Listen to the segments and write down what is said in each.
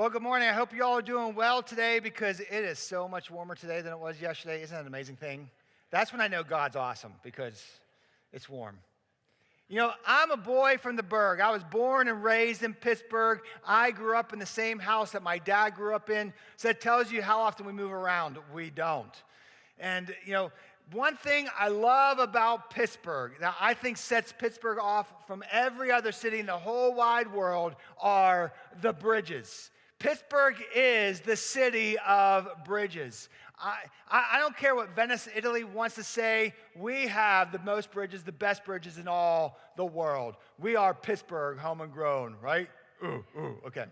Well, good morning. I hope you all are doing well today because it is so much warmer today than it was yesterday. Isn't that an amazing thing? That's when I know God's awesome because it's warm. You know, I'm a boy from the Burgh. I was born and raised in Pittsburgh. I grew up in the same house that my dad grew up in. So that tells you how often we move around. We don't. And, you know, one thing I love about Pittsburgh, that I think sets Pittsburgh off from every other city in the whole wide world, are the bridges. Pittsburgh is the city of bridges. I don't care what Venice, Italy wants to say. We have the most bridges, the best bridges in all the world. We are Pittsburgh, home and grown, right? Okay.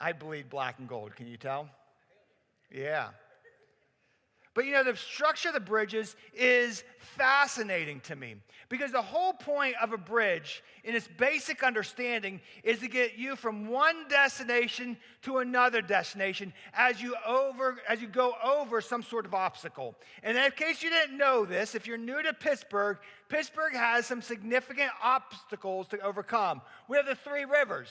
I bleed black and gold, can you tell? Yeah. But you know, the structure of the bridges is fascinating to me because the whole point of a bridge, in its basic understanding, is to get you from one destination to another destination as you go over some sort of obstacle. And in case you didn't know this, if you're new to Pittsburgh, Pittsburgh has some significant obstacles to overcome. We have the three rivers.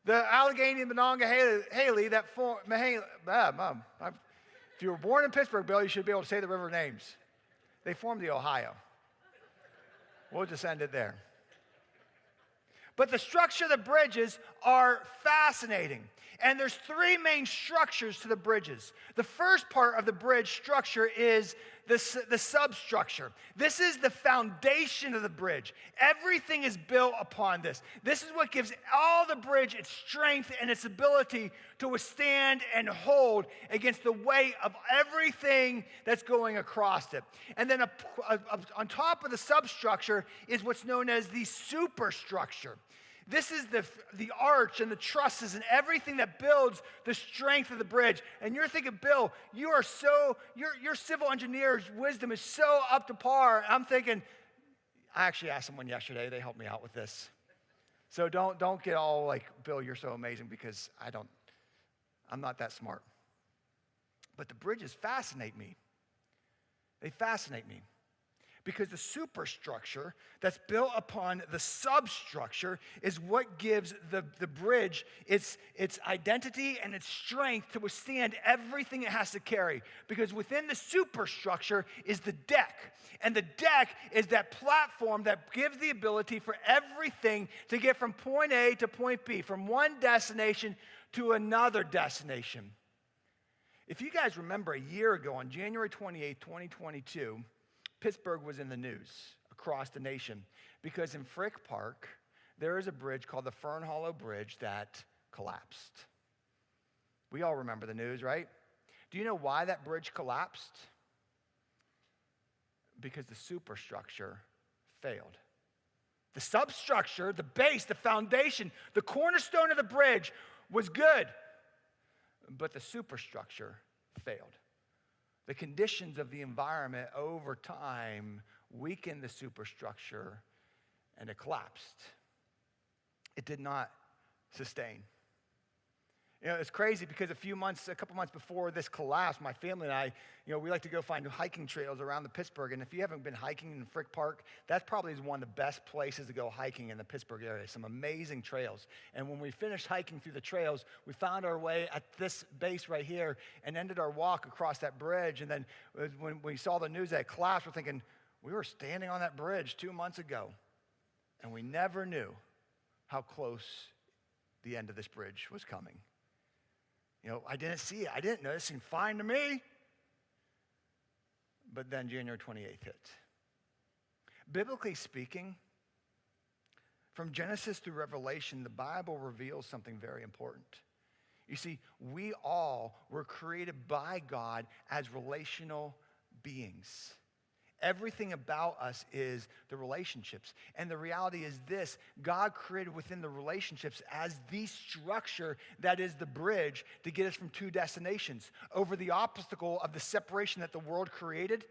The Allegheny, Monongahela, Haley, that form, if you were born in Pittsburgh, Bill, you should be able to say the river names. They form the Ohio. We'll just end it there. But the structure of the bridges are fascinating. And there's three main structures to the bridges. The first part of the bridge structure is the substructure. This is the foundation of the bridge. Everything is built upon this. This is what gives all the bridge its strength and its ability to withstand and hold against the weight of everything that's going across it. And then on top of the substructure is what's known as the superstructure. This is the arch and the trusses and everything that builds the strength of the bridge. And you're thinking, Bill, your civil engineer's wisdom is so up to par. I'm thinking, I actually asked someone yesterday. They helped me out with this. So don't get all like, Bill, you're so amazing, because I'm not that smart. But the bridges fascinate me. They fascinate me. Because the superstructure that's built upon the substructure is what gives the bridge its identity and its strength to withstand everything it has to carry. Because within the superstructure is the deck. And the deck is that platform that gives the ability for everything to get from point A to point B, from one destination to another destination. If you guys remember, a year ago on January 28, 2022, Pittsburgh was in the news across the nation because in Frick Park, there is a bridge called the Fern Hollow Bridge that collapsed. We all remember the news, right? Do you know why that bridge collapsed? Because the superstructure failed. The substructure, the base, the foundation, the cornerstone of the bridge was good, but the superstructure failed. The conditions of the environment over time weakened the superstructure and it collapsed. It did not sustain. You know, it's crazy because a couple months before this collapse, my family and I, we like to go find hiking trails around the Pittsburgh. And if you haven't been hiking in Frick Park, that probably is one of the best places to go hiking in the Pittsburgh area. Some amazing trails. And when we finished hiking through the trails, we found our way at this base right here and ended our walk across that bridge. And then when we saw the news that it collapsed, we're thinking, we were standing on that bridge 2 months ago. And we never knew how close the end of this bridge was coming. I didn't see it. I didn't know. It seemed fine to me. But then January 28th hit. Biblically speaking, from Genesis through Revelation, the Bible reveals something very important. You see, we all were created by God as relational beings. Everything about us is the relationships. And the reality is this: God created within the relationships as the structure that is the bridge to get us from two destinations. Over the obstacle of the separation that the world created,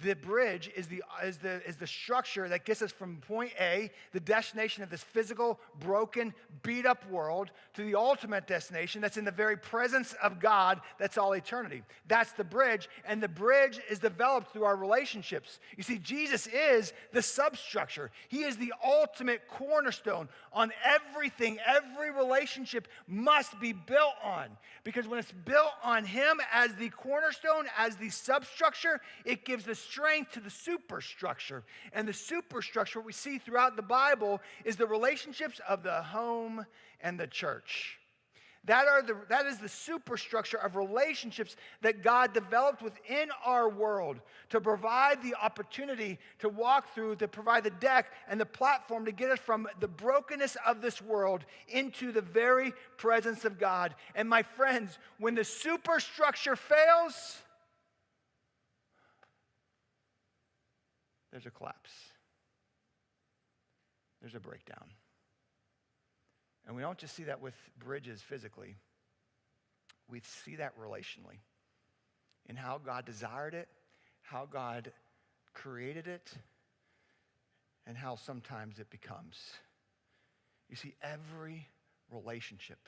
The bridge is the structure that gets us from point A, the destination of this physical, broken, beat up world, to the ultimate destination that's in the very presence of God, that's all eternity. That's the bridge, and the bridge is developed through our relationships. You see, Jesus is the substructure. He is the ultimate cornerstone on everything. Every relationship must be built on, because when it's built on him as the cornerstone, as the substructure, it gives the strength to the superstructure. And the superstructure, what we see throughout the Bible, is the relationships of the home and the church. That is the superstructure of relationships that God developed within our world to provide the opportunity to walk through, to provide the deck and the platform to get us from the brokenness of this world into the very presence of God. And my friends, when the superstructure fails, there's a collapse. There's a breakdown. And we don't just see that with bridges physically. We see that relationally in how God desired it, how God created it, and how sometimes it becomes. You see, every relationship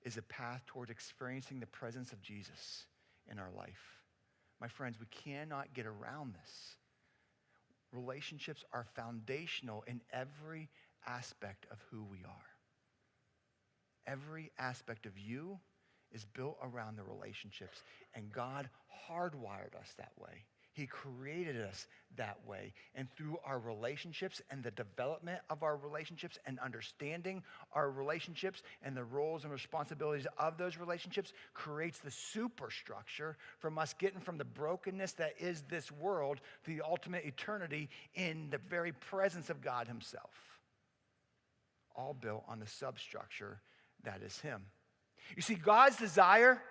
is a path towards experiencing the presence of Jesus in our life. My friends, we cannot get around this. Relationships are foundational in every aspect of who we are. Every aspect of you is built around the relationships, and God hardwired us that way. He created us that way. And through our relationships and the development of our relationships and understanding our relationships and the roles and responsibilities of those relationships creates the superstructure from us getting from the brokenness that is this world to the ultimate eternity in the very presence of God himself. All built on the substructure that is him. You see, God's desire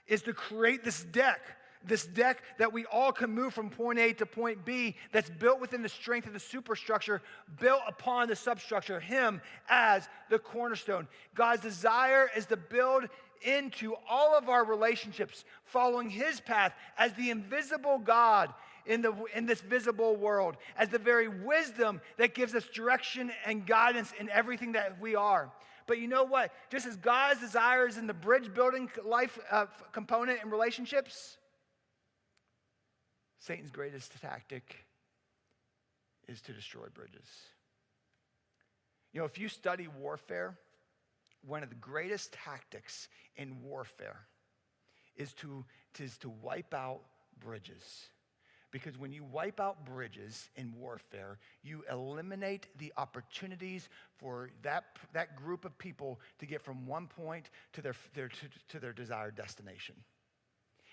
is to create this deck that we all can move from point A to point B, that's built within the strength of the superstructure, built upon the substructure, him as the cornerstone. God's desire is to build into all of our relationships, following his path as the invisible God in this visible world, as the very wisdom that gives us direction and guidance in everything that we are. But you know what? Just as God's desire is in the bridge building life component in relationships, Satan's greatest tactic is to destroy bridges. You know, if you study warfare, one of the greatest tactics in warfare is to wipe out bridges. Because when you wipe out bridges in warfare, you eliminate the opportunities for that group of people to get from one point to their desired destination.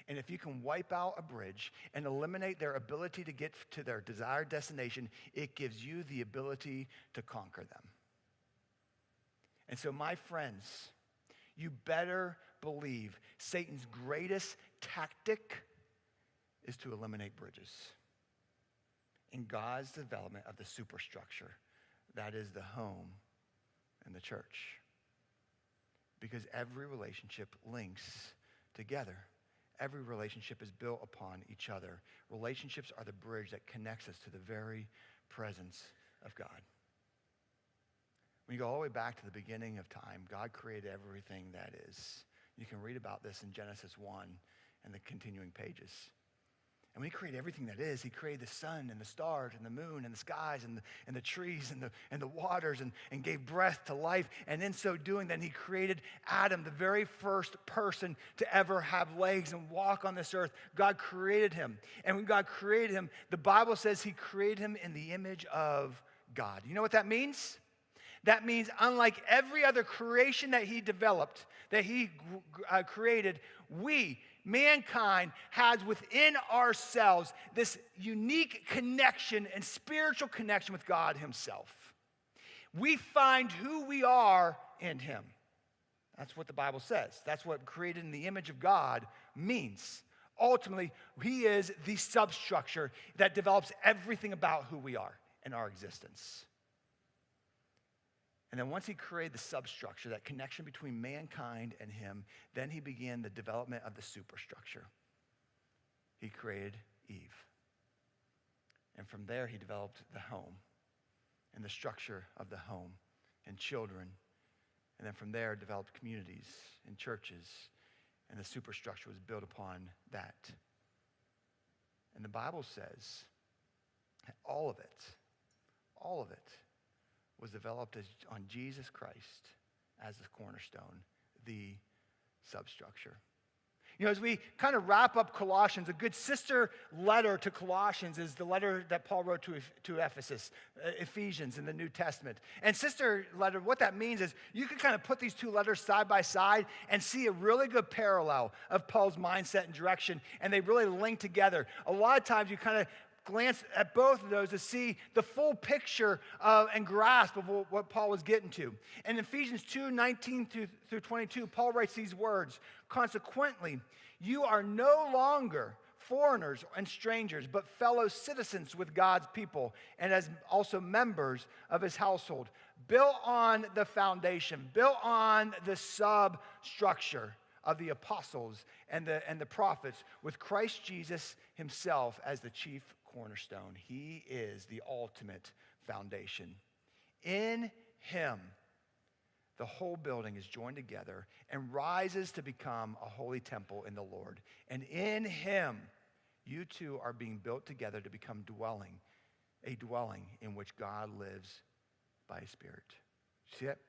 And if you can wipe out a bridge and eliminate their ability to get to their desired destination, it gives you the ability to conquer them. And so, my friends, you better believe Satan's greatest tactic is to eliminate bridges in God's development of the superstructure, that is the home and the church. Because every relationship links together. Every relationship is built upon each other. Relationships are the bridge that connects us to the very presence of God. When you go all the way back to the beginning of time, God created everything that is. You can read about this in Genesis 1 and the continuing pages. And when he created everything that is, he created the sun and the stars and the moon and the skies and the trees and the waters and gave breath to life. And in so doing, then he created Adam, the very first person to ever have legs and walk on this earth. God created him. And when God created him, the Bible says he created him in the image of God. You know what that means? That means unlike every other creation that he developed, that he created, we, mankind, has within ourselves this unique connection and spiritual connection with God himself. We find who we are in him. That's what the Bible says. That's what created in the image of God means. Ultimately, he is the substructure that develops everything about who we are in our existence. And then once he created the substructure, that connection between mankind and him, then he began the development of the superstructure. he created Eve. And from there, he developed the home and the structure of the home and children. And then from there, developed communities and churches. And the superstructure was built upon that. And the Bible says that all of it was developed on Jesus Christ as the cornerstone, the substructure. You know, as we kind of wrap up Colossians, a good sister letter to Colossians is the letter that Paul wrote to Ephesus, Ephesians in the New Testament. And sister letter, what that means is you can kind of put these two letters side by side and see a really good parallel of Paul's mindset and direction, and they really link together. A lot of times you kind of glance at both of those to see the full picture and grasp of what Paul was getting to. And in Ephesians 2:19 through 22, Paul writes these words, "Consequently, you are no longer foreigners and strangers, but fellow citizens with God's people, and as also members of his household, built on the foundation, built on the substructure of the apostles and the prophets, with Christ Jesus himself as the chief cornerstone." He is the ultimate foundation. In him, the whole building is joined together and rises to become a holy temple in the Lord. And in him, you two are being built together to become a dwelling in which God lives by his Spirit. See it?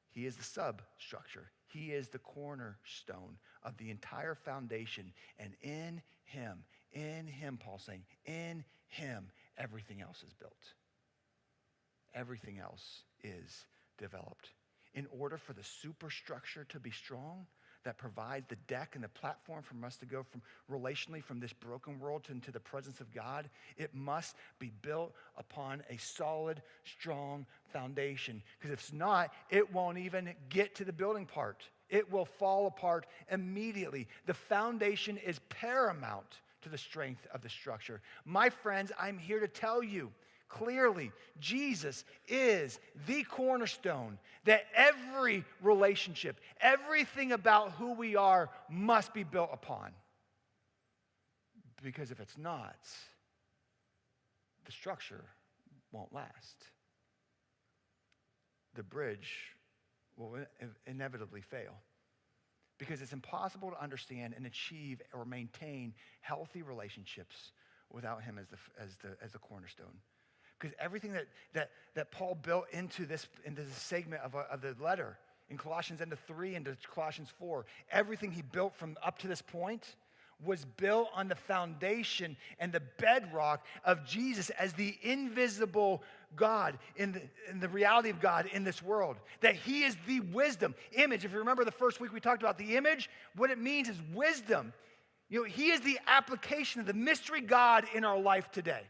He is the substructure. He is the cornerstone of the entire foundation. And in him, Paul's saying, in him, everything else is built. Everything else is developed. In order for the superstructure to be strong, that provides the deck and the platform for us to go from relationally from this broken world into the presence of God, it must be built upon a solid, strong foundation. Because if it's not, it won't even get to the building part. It will fall apart immediately. The foundation is paramount to the strength of the structure. My friends, I'm here to tell you clearly, Jesus is the cornerstone that every relationship, everything about who we are must be built upon. Because if it's not, the structure won't last. The bridge will inevitably fail. Because it's impossible to understand and achieve or maintain healthy relationships without him as the cornerstone. Because everything that Paul built into this segment of the letter, in Colossians 3 into Colossians 4, everything he built from up to this point was built on the foundation and the bedrock of Jesus as the invisible God in the reality of God in this world. That he is the wisdom, image. If you remember the first week we talked about the image, what it means is wisdom. You know, he is the application of the mystery God in our life today.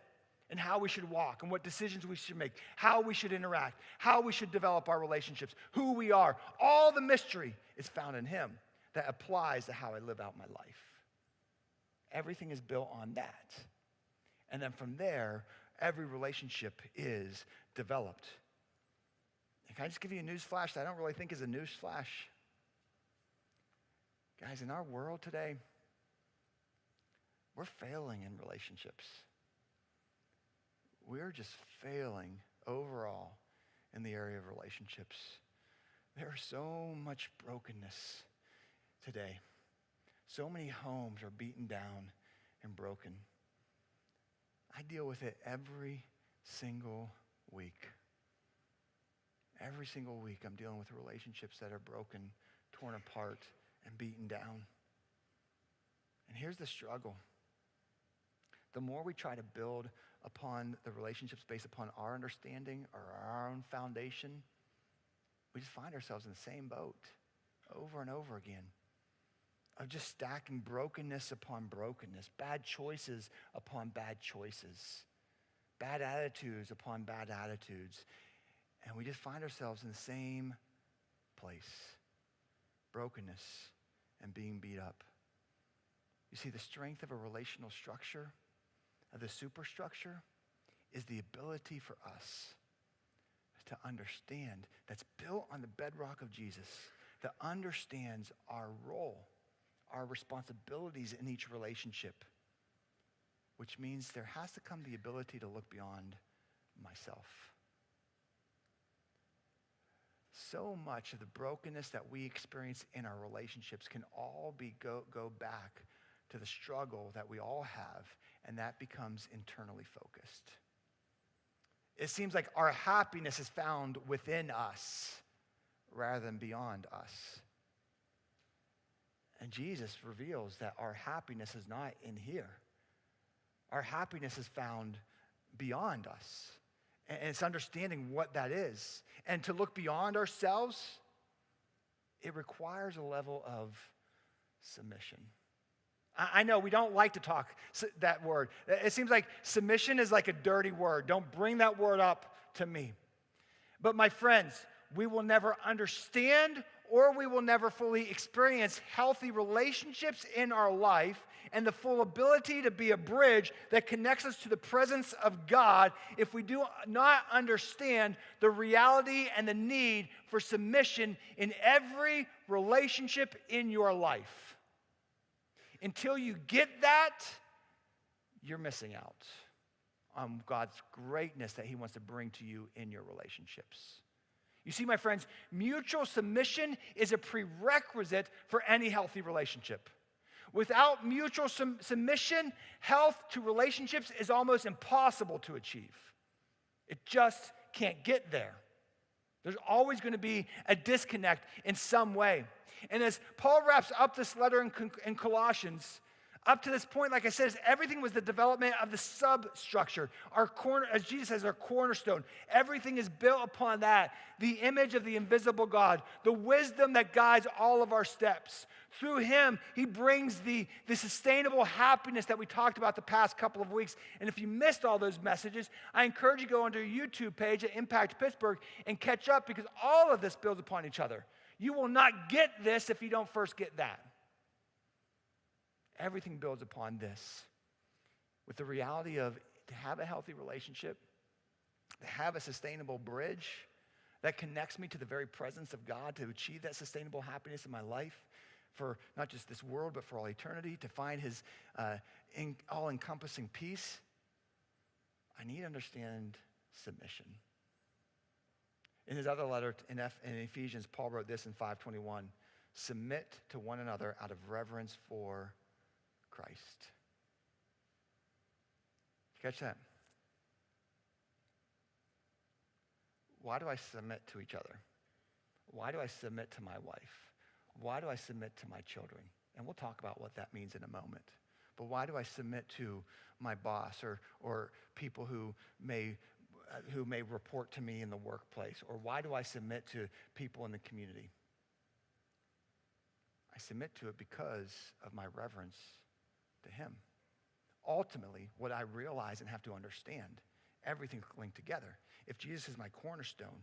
And how we should walk, and what decisions we should make, how we should interact, how we should develop our relationships, who we are. All the mystery is found in him that applies to how I live out my life. Everything is built on that. And then from there, every relationship is developed. And can I just give you a news flash that I don't really think is a news flash? Guys, in our world today, we're failing in relationships. We're just failing overall in the area of relationships. There's so much brokenness today. So many homes are beaten down and broken. I deal with it every single week. Every single week I'm dealing with relationships that are broken, torn apart, and beaten down. And here's the struggle. The more we try to build upon the relationships based upon our understanding or our own foundation, we just find ourselves in the same boat over and over again of just stacking brokenness upon brokenness, bad choices upon bad choices, bad attitudes upon bad attitudes. And we just find ourselves in the same place, brokenness and being beat up. You see, the strength of a relational structure, of the superstructure, is the ability for us to understand, that's built on the bedrock of Jesus, that understands our role, our responsibilities in each relationship. which means there has to come the ability to look beyond myself. So much of the brokenness that we experience in our relationships can all go back to the struggle that we all have, and that becomes internally focused. It seems like our happiness is found within us rather than beyond us. And Jesus reveals that our happiness is not in here. Our happiness is found beyond us. And it's understanding what that is. And to look beyond ourselves, it requires a level of submission. I know we don't like to talk that word. It seems like submission is like a dirty word. Don't bring that word up to me. But my friends, we will never understand or we will never fully experience healthy relationships in our life and the full ability to be a bridge that connects us to the presence of God if we do not understand the reality and the need for submission in every relationship in your life. Until you get that, you're missing out on God's greatness that he wants to bring to you in your relationships. You see, my friends, mutual submission is a prerequisite for any healthy relationship. Without mutual submission, health to relationships is almost impossible to achieve. It just can't get there. There's always going to be a disconnect in some way. And as Paul wraps up this letter in Colossians, up to this point, like I said, everything was the development of the substructure. As Jesus says, our cornerstone. Everything is built upon that. The image of the invisible God. The wisdom that guides all of our steps. Through him, he brings the sustainable happiness that we talked about the past couple of weeks. And if you missed all those messages, I encourage you to go onto our YouTube page at Impact Pittsburgh and catch up, because all of this builds upon each other. You will not get this if you don't first get that. Everything builds upon this, with the reality of to have a healthy relationship, to have a sustainable bridge that connects me to the very presence of God, to achieve that sustainable happiness in my life for not just this world, but for all eternity, to find his all-encompassing peace. I need to understand submission. In his other letter in Ephesians, Paul wrote this in 5:21, submit to one another out of reverence for Christ. Catch that? Why do I submit to each other? Why do I submit to my wife? Why do I submit to my children? And we'll talk about what that means in a moment. But why do I submit to my boss or people who may report to me in the workplace? Or why do I submit to people in the community? I submit to it because of my reverence to him. Ultimately, what I realize and have to understand, everything's linked together. If Jesus is my cornerstone,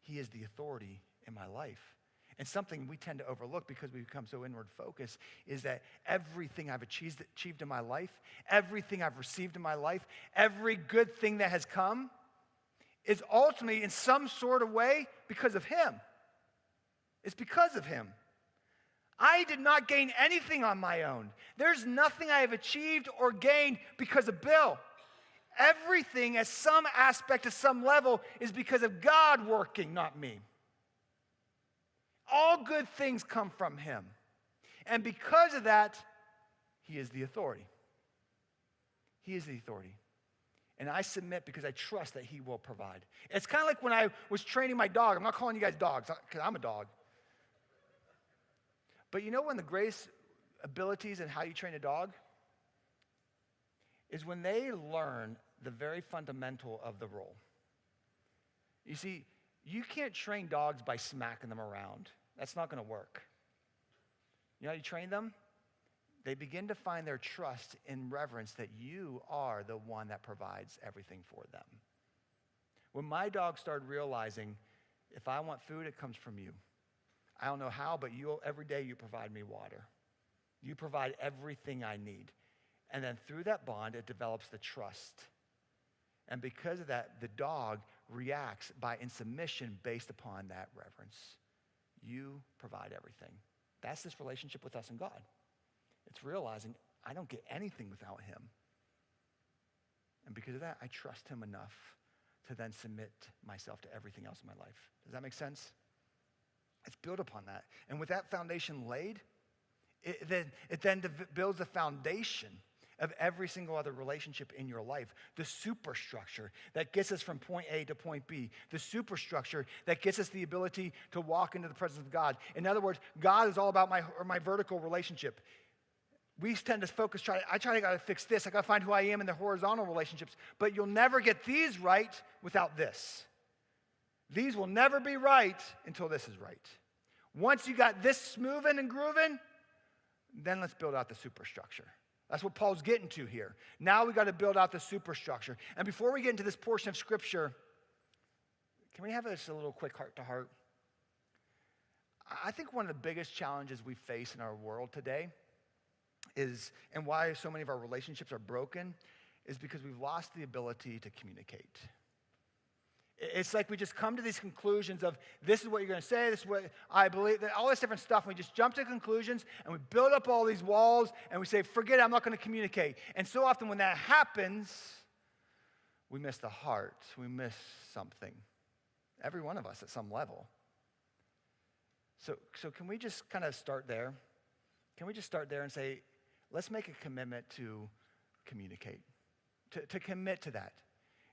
he is the authority in my life. And something we tend to overlook because we become so inward focused is that everything I've achieved in my life, everything I've received in my life, every good thing that has come is ultimately in some sort of way because of him. It's because of him. I did not gain anything on my own. There's nothing I have achieved or gained because of Bill. Everything at some aspect, at some level, is because of God working, not me. All good things come from him. And because of that, he is the authority. He is the authority. And I submit because I trust that he will provide. It's kind of like when I was training my dog. I'm not calling you guys dogs because I'm a dog. But you know when the greatest abilities and how you train a dog is when they learn the very fundamental of the role. You see, you can't train dogs by smacking them around. That's not going to work. You know how you train them? They begin to find their trust in reverence that you are the one that provides everything for them. When my dog started realizing, if I want food, it comes from you. I don't know how, but every day you provide me water. You provide everything I need. And then through that bond, it develops the trust. And because of that, the dog reacts in submission based upon that reverence. You provide everything. That's this relationship with us and God. It's realizing I don't get anything without him. And because of that, I trust him enough to then submit myself to everything else in my life. Does that make sense? It's built upon that. And with that foundation laid, it then builds the foundation of every single other relationship in your life. The superstructure that gets us from point A to point B. The superstructure that gets us the ability to walk into the presence of God. In other words, God is all about my vertical relationship. We tend to focus, I got to fix this. I got to find who I am in the horizontal relationships. But you'll never get these right without this. These will never be right until this is right. Once you got this moving and grooving, then let's build out the superstructure. That's what Paul's getting to here. Now we got to build out the superstructure. And before we get into this portion of Scripture, can we have just a little quick heart-to-heart? I think one of the biggest challenges we face in our world today is, and why so many of our relationships are broken, is because we've lost the ability to communicate. It's like we just come to these conclusions of, this is what you're going to say, this is what I believe, all this different stuff, and we just jump to conclusions, and we build up all these walls, and we say, forget it, I'm not going to communicate. And so often when that happens, we miss the heart, we miss something. Every one of us at some level. So can we just kind of start there? Can we just start there and say, let's make a commitment to communicate, to commit to that.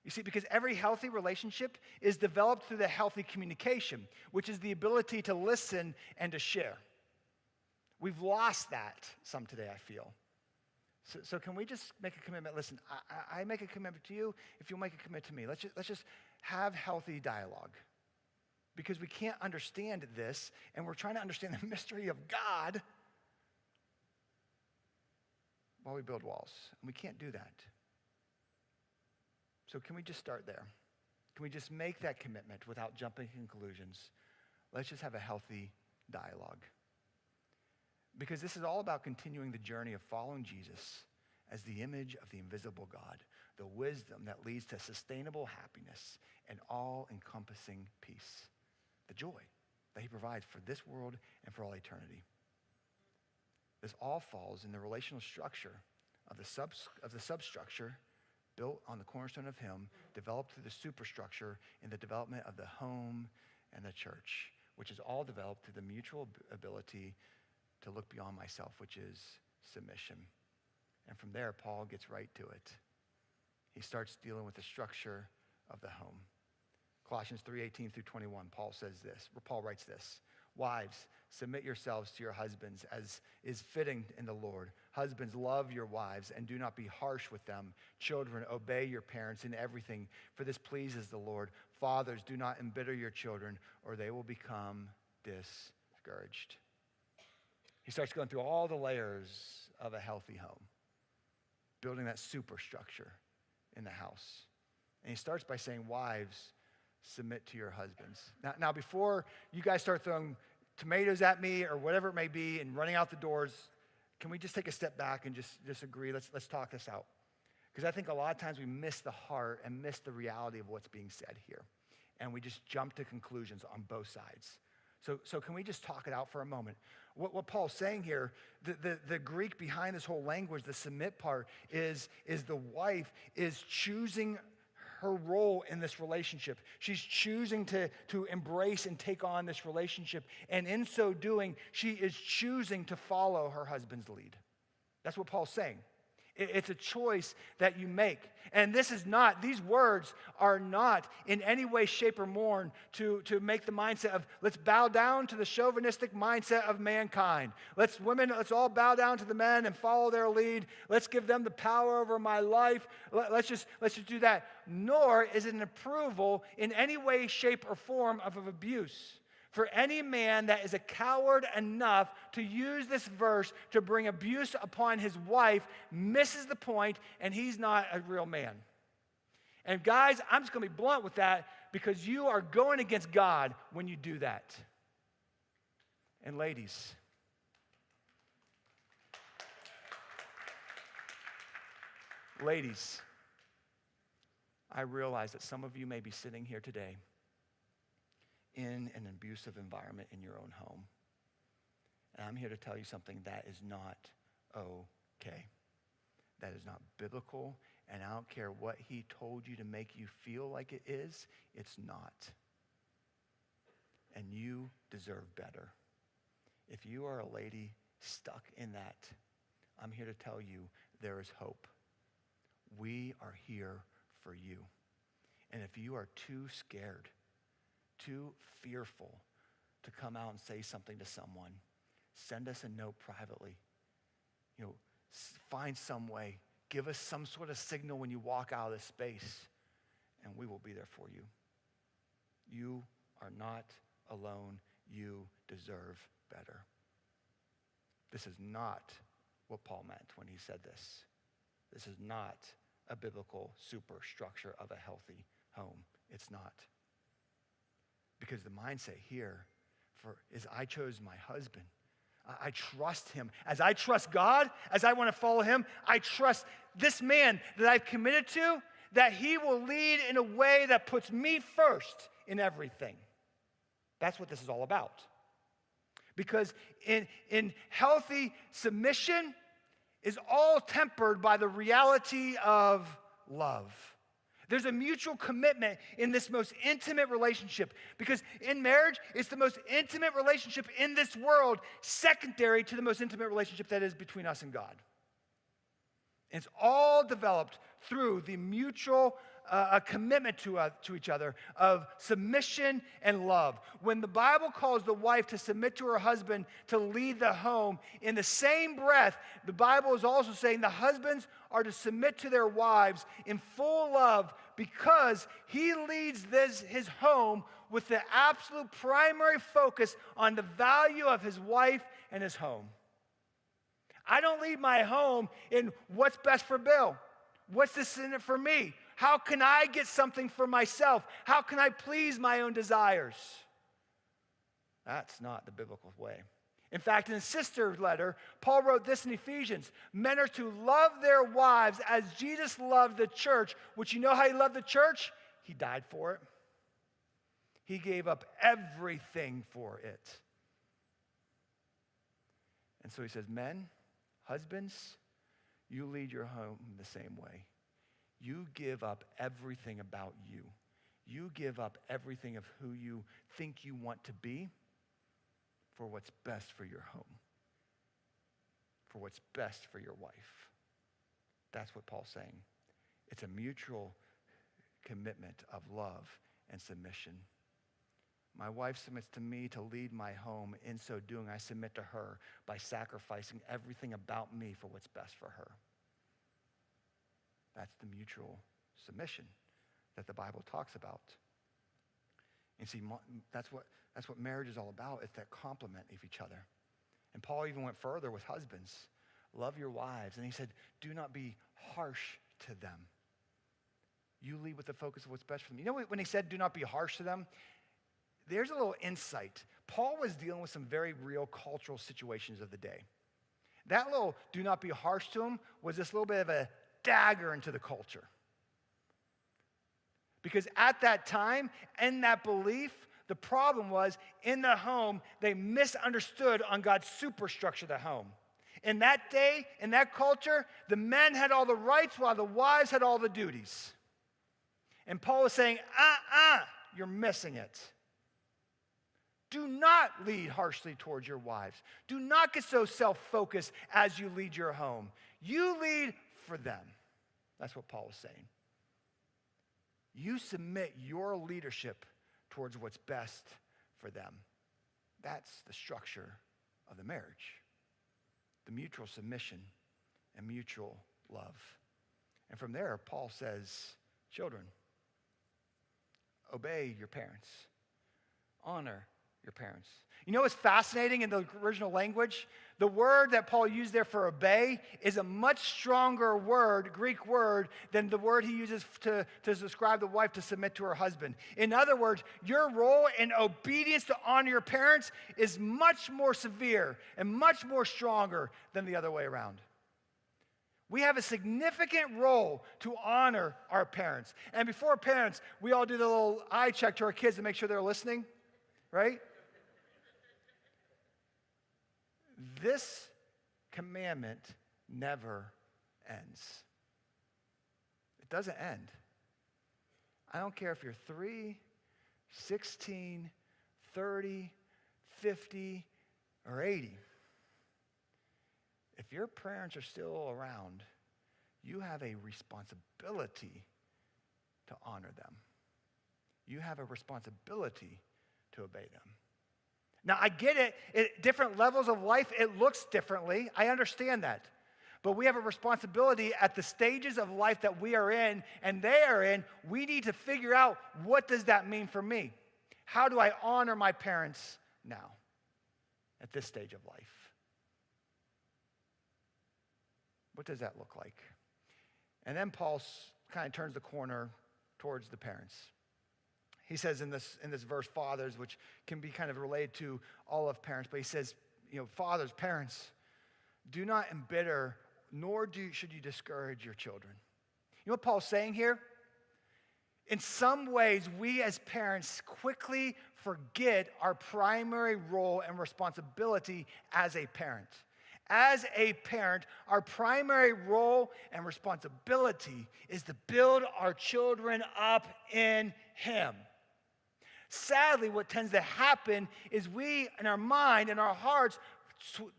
You see, because every healthy relationship is developed through the healthy communication, which is the ability to listen and to share. We've lost that some today, I feel. So can we just make a commitment? Listen, I make a commitment to you if you'll make a commitment to me. Let's just have healthy dialogue. Because we can't understand this, and we're trying to understand the mystery of God while we build walls. And we can't do that. So can we just start there? Can we just make that commitment without jumping to conclusions? Let's just have a healthy dialogue. Because this is all about continuing the journey of following Jesus as the image of the invisible God, the wisdom that leads to sustainable happiness and all-encompassing peace, the joy that he provides for this world and for all eternity. This all falls in the relational structure of the substructure built on the cornerstone of him, developed through the superstructure in the development of the home and the church, which is all developed through the mutual ability to look beyond myself, which is submission. And from there, Paul gets right to it. He starts dealing with the structure of the home. Colossians 3:18 through 21, Paul writes this, "Wives, submit yourselves to your husbands as is fitting in the Lord. Husbands, love your wives and do not be harsh with them. Children, obey your parents in everything, for this pleases the Lord. Fathers, do not embitter your children, or they will become discouraged." He starts going through all the layers of a healthy home, building that superstructure in the house. And he starts by saying, wives, submit to your husbands. Now, before you guys start throwing tomatoes at me or whatever it may be and running out the doors, can we just take a step back and just agree? Let's talk this out. Because I think a lot of times we miss the heart and miss the reality of what's being said here. And we just jump to conclusions on both sides. So can we just talk it out for a moment? What Paul's saying here, the Greek behind this whole language, the submit part, is the wife is choosing her role in this relationship. She's choosing to embrace and take on this relationship. And in so doing, she is choosing to follow her husband's lead. That's what Paul's saying. It's a choice that you make. And these words are not in any way, shape, or form to make the mindset of, let's bow down to the chauvinistic mindset of mankind. Let's all bow down to the men and follow their lead. Let's give them the power over my life. Let's just do that. Nor is it an approval in any way, shape, or form of abuse. For any man that is a coward enough to use this verse to bring abuse upon his wife misses the point, and he's not a real man. And guys, I'm just going to be blunt with that because you are going against God when you do that. And ladies, I realize that some of you may be sitting here today in an abusive environment in your own home. And I'm here to tell you something that is not okay. That is not biblical, And I don't care what he told you to make you feel like it is, it's not. And you deserve better. If you are a lady stuck in that, I'm here to tell you there is hope. We are here for you. And if you are too scared, too fearful to come out and say something to someone, send us a note privately. Find some way. Give us some sort of signal when you walk out of this space, and we will be there for you. You are not alone. You deserve better. This is not what Paul meant when he said this. This is not a biblical superstructure of a healthy home. It's not. Because the mindset here is I chose my husband. I trust him. As I trust God, as I want to follow him, I trust this man that I've committed to, that he will lead in a way that puts me first in everything. That's what this is all about. Because in healthy submission is all tempered by the reality of love. There's a mutual commitment in this most intimate relationship, because in marriage, it's the most intimate relationship in this world, secondary to the most intimate relationship that is between us and God. And it's all developed through the mutual commitment to each other of submission and love. When the Bible calls the wife to submit to her husband to lead the home, in the same breath, the Bible is also saying the husbands are to submit to their wives in full love, because he leads his home with the absolute primary focus on the value of his wife and his home. I don't lead my home in what's best for Bill. What's this in it for me? How can I get something for myself? How can I please my own desires? That's not the biblical way. In fact, in his sister's letter, Paul wrote this in Ephesians: men are to love their wives as Jesus loved the church, which, you know how he loved the church? He died for it. He gave up everything for it. And so he says, men, husbands, you lead your home the same way. You give up everything about you. You give up everything of who you think you want to be for what's best for your home, for what's best for your wife. That's what Paul's saying. It's a mutual commitment of love and submission. My wife submits to me to lead my home. In so doing, I submit to her by sacrificing everything about me for what's best for her. That's the mutual submission that the Bible talks about. And see, that's what marriage is all about. It's that complement of each other. And Paul even went further with husbands. Love your wives. And he said, do not be harsh to them. You lead with the focus of what's best for them. You know when he said do not be harsh to them? There's a little insight. Paul was dealing with some very real cultural situations of the day. That little do not be harsh to them was this little bit of a dagger into the culture. Because at that time, in that belief, the problem was in the home, they misunderstood on God's superstructure of the home. In that day, in that culture, the men had all the rights while the wives had all the duties. And Paul was saying, you're missing it. Do not lead harshly towards your wives. Do not get so self-focused as you lead your home. You lead for them. That's what Paul was saying. You submit your leadership towards what's best for them. That's the structure of the marriage. The mutual submission and mutual love. And from there, Paul says, children, obey your parents. Honor your parents. You know what's fascinating in the original language? The word that Paul used there for obey is a much stronger word, Greek word, than the word he uses to describe the wife to submit to her husband. In other words, your role in obedience to honor your parents is much more severe and much more stronger than the other way around. We have a significant role to honor our parents. And before parents, we all do the little eye check to our kids to make sure they're listening, right? This commandment never ends. doesn't end. I don't care if you're 3, 16, 30, 50, or 80. If your parents are still around, you have a responsibility to honor them. You have a responsibility to obey them. Now, I get it. At different levels of life, it looks differently. I understand that. But we have a responsibility at the stages of life that we are in and they are in. We need to figure out, what does that mean for me? How do I honor my parents now at this stage of life? What does that look like? And then Paul kind of turns the corner towards the parents. He says in this verse, fathers, which can be kind of related to all of parents, but he says, fathers, parents, do not embitter, nor should you discourage your children. You know what Paul's saying here? In some ways, we as parents quickly forget our primary role and responsibility as a parent. As a parent, our primary role and responsibility is to build our children up in Him. Sadly, what tends to happen is we, in our mind and our hearts,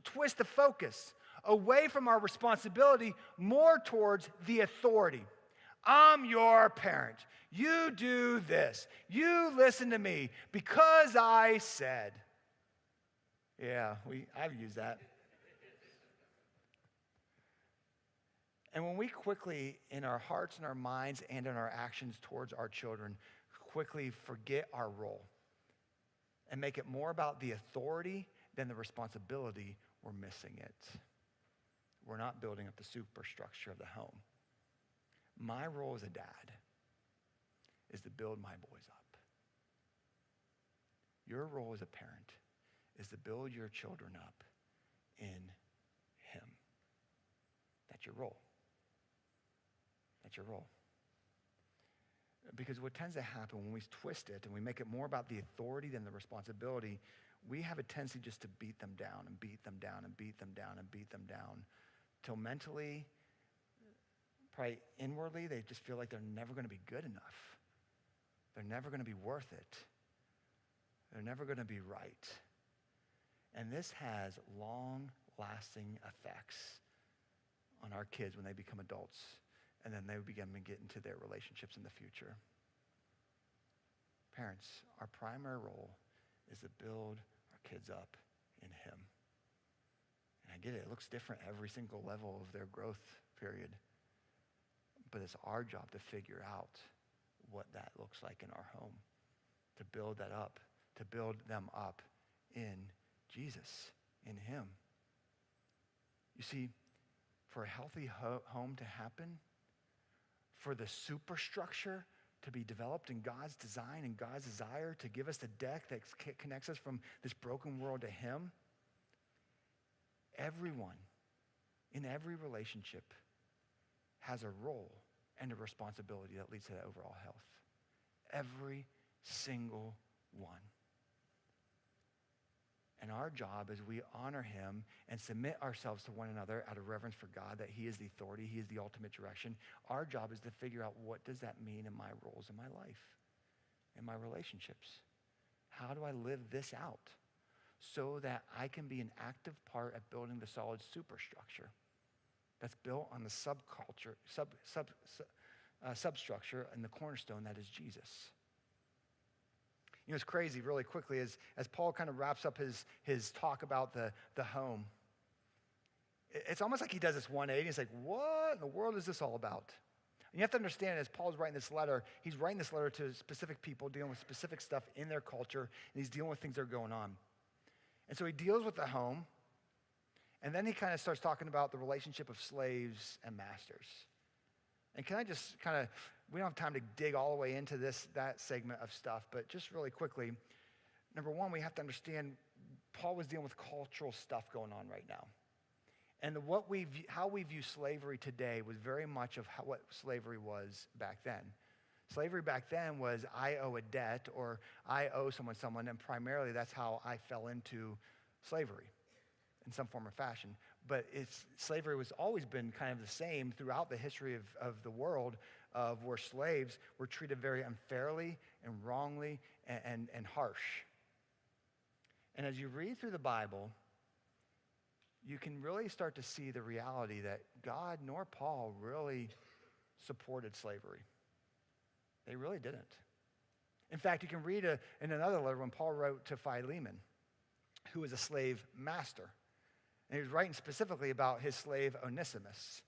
twist the focus away from our responsibility more towards the authority. I'm your parent. You do this. You listen to me because I said. Yeah, I've used that. And when we quickly, in our hearts and our minds and in our actions towards our children, quickly forget our role and make it more about the authority than the responsibility, we're missing it. We're not building up the superstructure of the home. My role as a dad is to build my boys up. Your role as a parent is to build your children up in Him. That's your role. That's your role. Because what tends to happen when we twist it and we make it more about the authority than the responsibility, we have a tendency just to beat them down and beat them down and beat them down and beat them down till mentally, probably inwardly, they just feel like they're never going to be good enough. They're never going to be worth it. They're never going to be right. And this has long-lasting effects on our kids when they become adults, and then they begin to get into their relationships in the future. Parents, our primary role is to build our kids up in Him. And I get it looks different every single level of their growth period. But it's our job to figure out what that looks like in our home, to build that up, to build them up in Jesus, in Him. You see, for a healthy home to happen, for the superstructure to be developed in God's design and God's desire to give us the deck that connects us from this broken world to Him, everyone in every relationship has a role and a responsibility that leads to that overall health. Every single one. And our job is we honor Him and submit ourselves to one another out of reverence for God, that He is the authority, He is the ultimate direction. Our job is to figure out, what does that mean in my roles in my life, in my relationships? How do I live this out so that I can be an active part of building the solid superstructure that's built on the substructure and the cornerstone that is Jesus? You know, it's crazy really quickly as Paul kind of wraps up his talk about the home. It's almost like he does this 180. It's like, what in the world is this all about? And you have to understand, as Paul's writing this letter, he's writing this letter to specific people dealing with specific stuff in their culture, and he's dealing with things that are going on. And so he deals with the home, and then he kind of starts talking about the relationship of slaves and masters. And can I just kind of, we don't have time to dig all the way into that segment of stuff, but just really quickly, number one, we have to understand Paul was dealing with cultural stuff going on right now. And how we view slavery today was very much of what slavery was back then. Slavery back then was, I owe a debt, or I owe someone, and primarily that's how I fell into slavery in some form or fashion. But slavery was always been kind of the same throughout the history of the world, of where slaves were treated very unfairly and wrongly and harsh. And as you read through the Bible, you can really start to see the reality that God nor Paul really supported slavery. They really didn't. In fact, you can read in another letter when Paul wrote to Philemon, who was a slave master. And he was writing specifically about his slave Onesimus.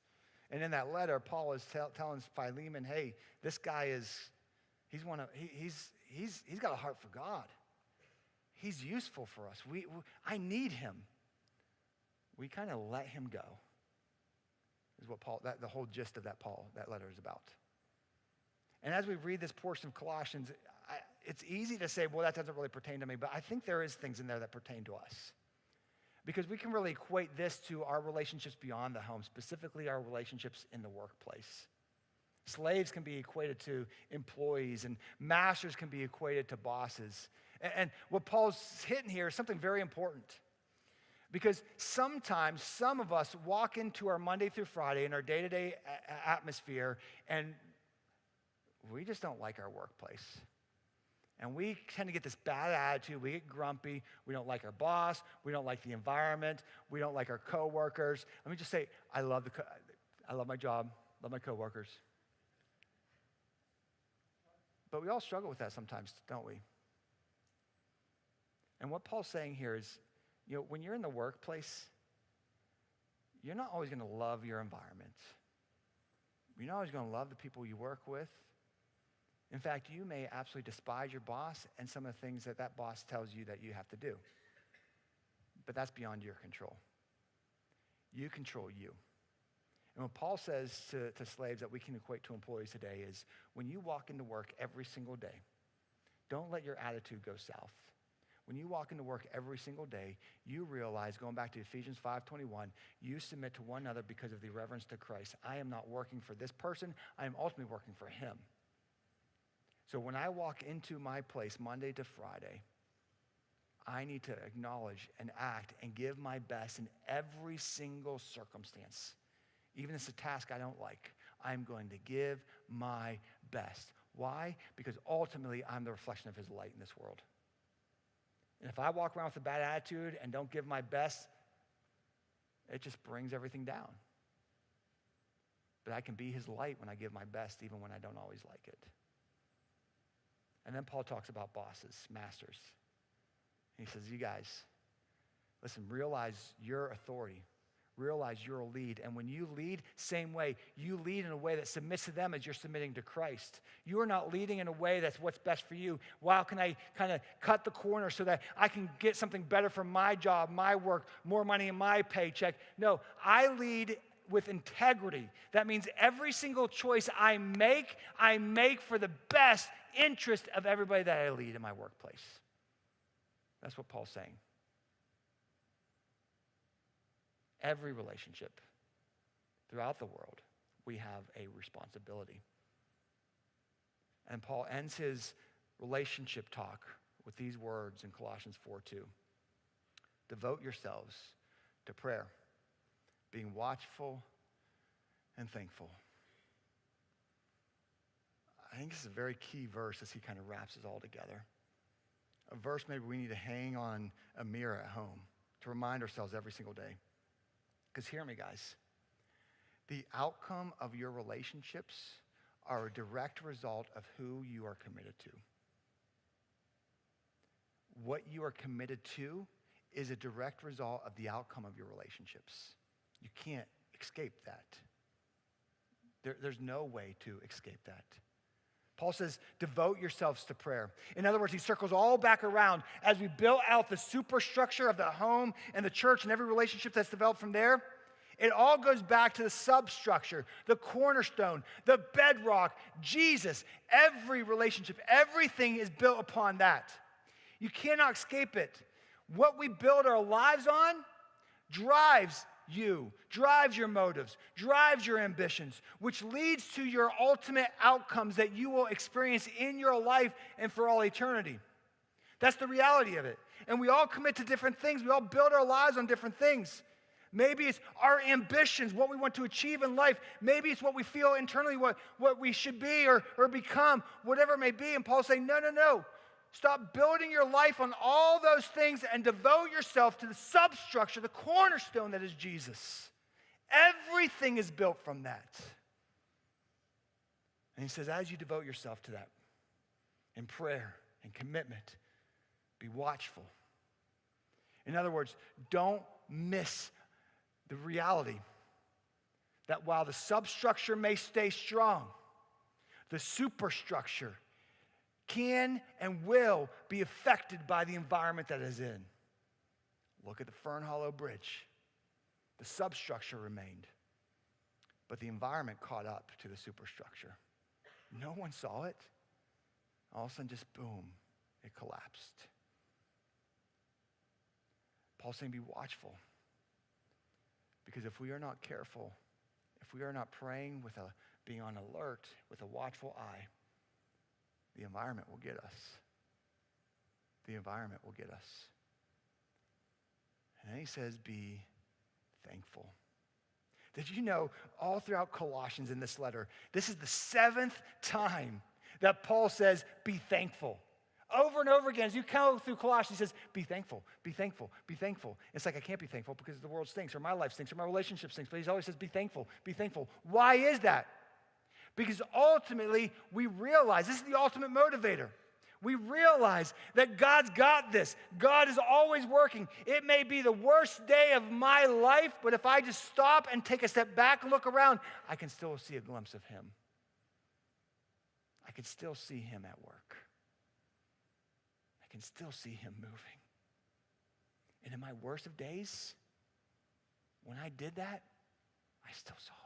And in that letter, Paul is telling Philemon, hey, this guy he's got a heart for God. He's useful for us. I need him. We kind of let him go. Is what the whole gist of that letter is about. And as we read this portion of Colossians, it's easy to say, well, that doesn't really pertain to me, but I think there is things in there that pertain to us. Because we can really equate this to our relationships beyond the home, specifically our relationships in the workplace. Slaves can be equated to employees, and masters can be equated to bosses. And what Paul's hitting here is something very important. Because sometimes some of us walk into our Monday through Friday in our day-to-day atmosphere, and we just don't like our workplace. And we tend to get this bad attitude. We get grumpy. We don't like our boss. We don't like the environment. We don't like our coworkers. Let me just say, I love my job, love my coworkers. But we all struggle with that sometimes, don't we? And what Paul's saying here is, when you're in the workplace, you're not always going to love your environment. You're not always going to love the people you work with. In fact, you may absolutely despise your boss and some of the things that boss tells you that you have to do. But that's beyond your control. You control you. And what Paul says to slaves that we can equate to employees today is, when you walk into work every single day, don't let your attitude go south. When you walk into work every single day, you realize, going back to Ephesians 5:21, you submit to one another because of the reverence to Christ. I am not working for this person. I am ultimately working for him. So when I walk into my place Monday to Friday, I need to acknowledge and act and give my best in every single circumstance. Even if it's a task I don't like, I'm going to give my best. Why? Because ultimately, I'm the reflection of his light in this world. And if I walk around with a bad attitude and don't give my best, it just brings everything down. But I can be his light when I give my best, even when I don't always like it. And then Paul talks about bosses, masters. He says, you guys, listen, realize your authority. Realize your lead. And when you lead, same way. You lead in a way that submits to them as you're submitting to Christ. You are not leading in a way that's what's best for you. Wow, can I kind of cut the corner so that I can get something better for my job, my work, more money in my paycheck? No, I lead with integrity. That means every single choice I make for the best interest of everybody that I lead in my workplace. That's what Paul's saying. Every relationship throughout the world, we have a responsibility. And Paul ends his relationship talk with these words in Colossians 4:2. Devote yourselves to prayer, being watchful and thankful. I think this is a very key verse as he kind of wraps it all together. A verse maybe we need to hang on a mirror at home to remind ourselves every single day. Because hear me, guys. The outcome of your relationships are a direct result of who you are committed to. What you are committed to is a direct result of the outcome of your relationships. You can't escape that. There's no way to escape that. Paul says, devote yourselves to prayer. In other words, he circles all back around. As we build out the superstructure of the home and the church and every relationship that's developed from there, it all goes back to the substructure, the cornerstone, the bedrock, Jesus. Every relationship, everything is built upon that. You cannot escape it. What we build our lives on drives you, drives your motives, drives your ambitions, which leads to your ultimate outcomes that you will experience in your life and for all eternity. That's the reality of it. And we all commit to different things. We all build our lives on different things. Maybe it's our ambitions, what we want to achieve in life. Maybe it's what we feel internally, what we should be or become, whatever it may be. And Paul's saying, no. Stop building your life on all those things and devote yourself to the substructure, the cornerstone that is Jesus. Everything is built from that. And he says, as you devote yourself to that in prayer and commitment, be watchful. In other words, don't miss the reality that while the substructure may stay strong, the superstructure can and will be affected by the environment that it is in. Look at the Fern Hollow Bridge. The substructure remained, but the environment caught up to the superstructure. No one saw it. All of a sudden, just boom, it collapsed. Paul's saying, be watchful. Because if we are not careful, if we are not praying being on alert with a watchful eye, the environment will get us. The environment will get us. And then he says, be thankful. Did you know all throughout Colossians in this letter, this is the 7th time that Paul says, be thankful. Over and over again, as you go through Colossians, he says, be thankful, be thankful, be thankful. It's like I can't be thankful because the world stinks, or my life stinks, or my relationship stinks. But he always says, be thankful, be thankful. Why is that? Because ultimately, we realize, this is the ultimate motivator. We realize that God's got this. God is always working. It may be the worst day of my life, but if I just stop and take a step back and look around, I can still see a glimpse of him. I can still see him at work. I can still see him moving. And in my worst of days, when I did that, I still saw him.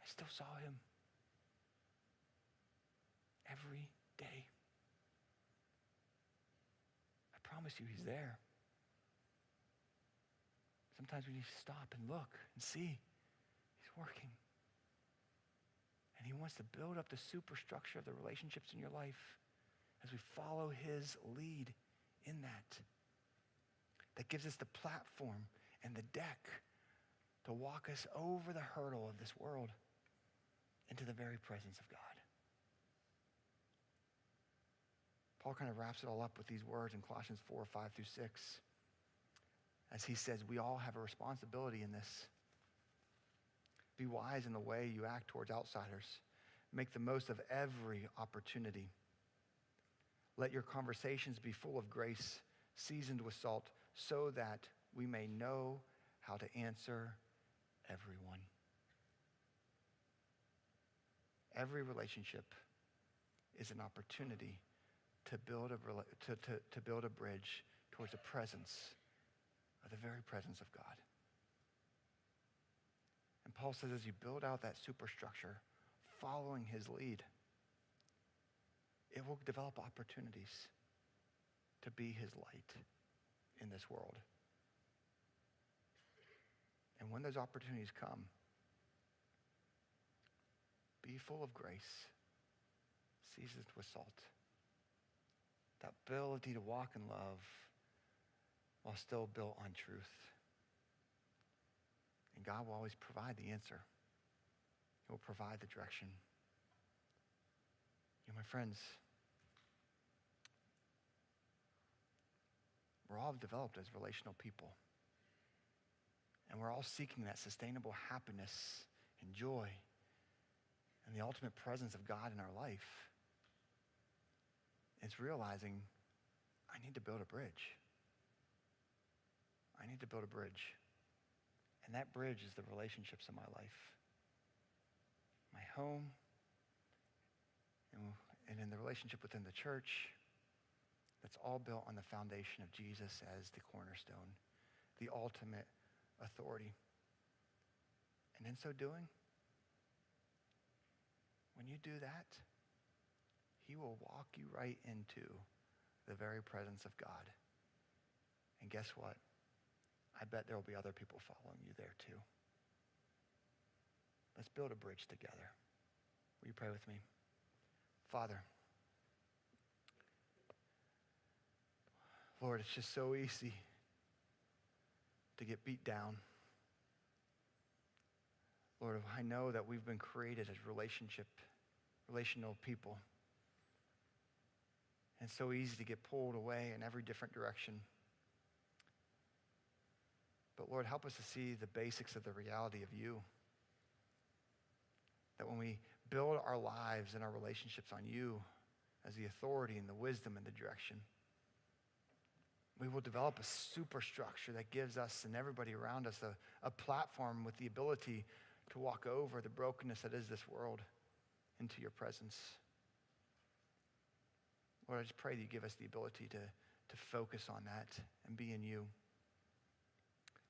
I still saw him every day. I promise you he's there. Sometimes we need to stop and look and see he's working. And he wants to build up the superstructure of the relationships in your life as we follow his lead in that. That gives us the platform and the deck to walk us over the hurdle of this world into the very presence of God. Paul kind of wraps it all up with these words in Colossians 4:5-6. As he says, we all have a responsibility in this. Be wise in the way you act towards outsiders. Make the most of every opportunity. Let your conversations be full of grace, seasoned with salt, so that we may know how to answer everyone. Every relationship is an opportunity to build a bridge towards the presence of the very presence of God. And Paul says as you build out that superstructure, following his lead, it will develop opportunities to be his light in this world. And when those opportunities come, be full of grace, seasoned with salt. That ability to walk in love while still built on truth. And God will always provide the answer. He will provide the direction. You know, my friends, we're all developed as relational people. And we're all seeking that sustainable happiness and joy and the ultimate presence of God in our life. It's realizing I need to build a bridge. I need to build a bridge. And that bridge is the relationships in my life. My home, and in the relationship within the church, that's all built on the foundation of Jesus as the cornerstone, the ultimate authority. And in so doing, when you do that, he will walk you right into the very presence of God. And guess what? I bet there will be other people following you there too. Let's build a bridge together. Will you pray with me? Father, Lord, it's just so easy to get beat down. Lord, I know that we've been created as relational people. And it's so easy to get pulled away in every different direction. But Lord, help us to see the basics of the reality of you. That when we build our lives and our relationships on you as the authority and the wisdom and the direction, we will develop a superstructure that gives us and everybody around us a platform with the ability to walk over the brokenness that is this world into your presence. Lord, I just pray that you give us the ability to focus on that and be in you.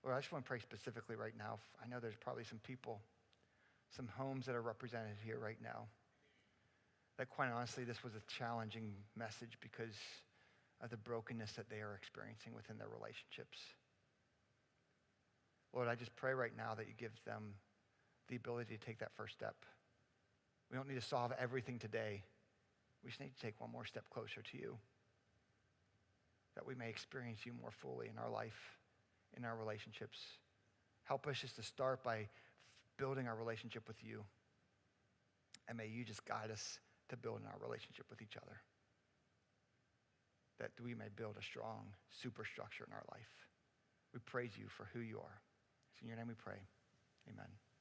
Lord, I just want to pray specifically right now. I know there's probably some people, some homes that are represented here right now, that quite honestly, this was a challenging message because of the brokenness that they are experiencing within their relationships. Lord, I just pray right now that you give them the ability to take that first step. We don't need to solve everything today. We just need to take one more step closer to you, that we may experience you more fully in our life, in our relationships. Help us just to start by building our relationship with you. And may you just guide us to building our relationship with each other, that we may build a strong superstructure in our life. We praise you for who you are. It's in your name we pray. Amen.